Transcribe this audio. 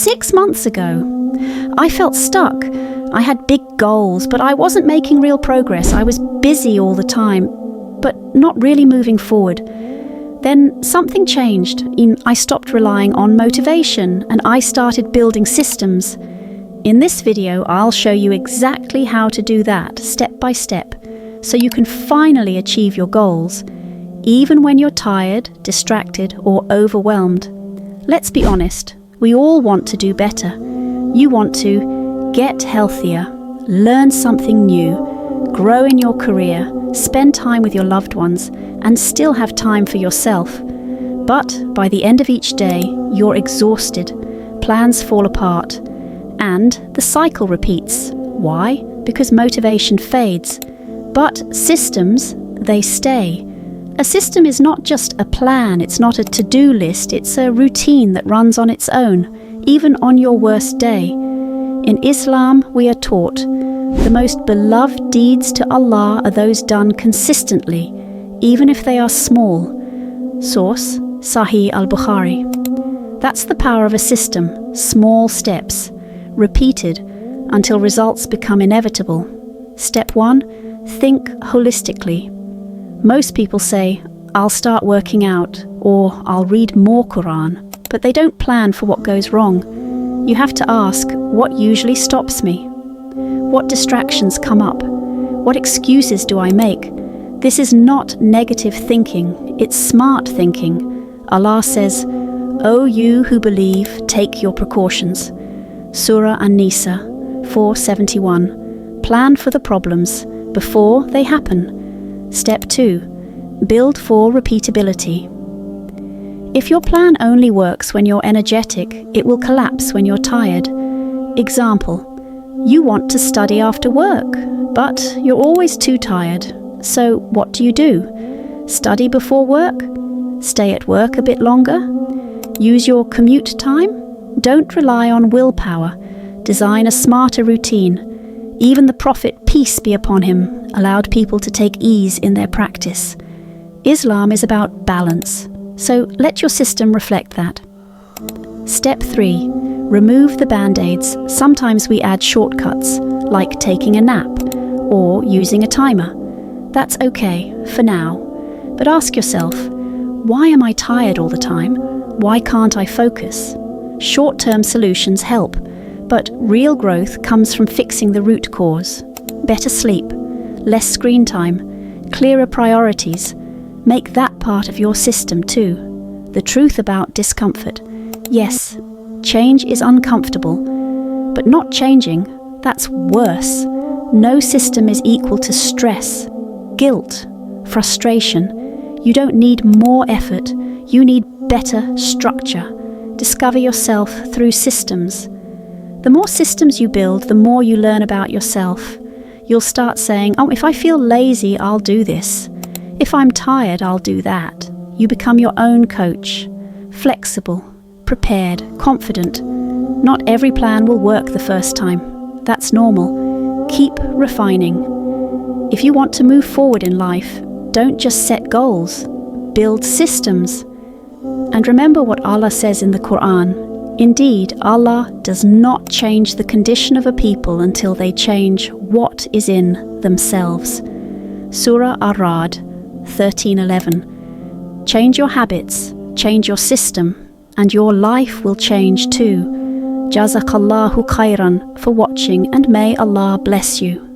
6 months ago. I felt stuck. I had big goals, but I wasn't making real progress. I was busy all the time, but not really moving forward. Then something changed. I stopped relying on motivation and I started building systems. In this video, I'll show you exactly how to do that step by step, so you can finally achieve your goals, even when you're tired, distracted, or overwhelmed. Let's be honest, we all want to do better. You want to get healthier, learn something new, grow in your career, spend time with your loved ones, and still have time for yourself. But by the end of each day, you're exhausted, plans fall apart, and the cycle repeats. Why? Because motivation fades. But systems, they stay. A system is not just a plan, it's not a to-do list, it's a routine that runs on its own, even on your worst day. In Islam, we are taught, the most beloved deeds to Allah are those done consistently, even if they are small. Source, Sahih al-Bukhari. That's the power of a system, small steps, repeated until results become inevitable. Step 1, think holistically. Most people say, I'll start working out, or I'll read more Quran, but they don't plan for what goes wrong. You have to ask, what usually stops me? What distractions come up? What excuses do I make? This is not negative thinking, it's smart thinking. Allah says, O you who believe, take your precautions. Surah An-Nisa 471. Plan for the problems before they happen. Step 2. Build for repeatability. If your plan only works when you're energetic, it will collapse when you're tired. Example. You want to study after work, but you're always too tired. So what do? Study before work? Stay at work a bit longer? Use your commute time? Don't rely on willpower. Design a smarter routine. Even the Prophet, peace be upon him, allowed people to take ease in their practice. Islam is about balance, so let your system reflect that. Step 3. Remove the band-aids. Sometimes we add shortcuts, like taking a nap or using a timer. That's okay, for now. But ask yourself, why am I tired all the time? Why can't I focus? Short-term solutions help, but real growth comes from fixing the root cause. Better sleep, less screen time, clearer priorities. Make that part of your system too. The truth about discomfort. Yes, change is uncomfortable, but not changing, that's worse. No system is equal to stress, guilt, frustration. You don't need more effort, you need better structure. Discover yourself through systems. The more systems you build, the more you learn about yourself. You'll start saying, oh, if I feel lazy, I'll do this. If I'm tired, I'll do that. You become your own coach. Flexible, prepared, confident. Not every plan will work the first time. That's normal. Keep refining. If you want to move forward in life, don't just set goals. Build systems. And remember what Allah says in the Quran. Indeed, Allah does not change the condition of a people until they change what is in themselves. Surah Ar-Ra'd 13:11. Change your habits, change your system, and your life will change too. Jazakallahu khairan for watching, and may Allah bless you.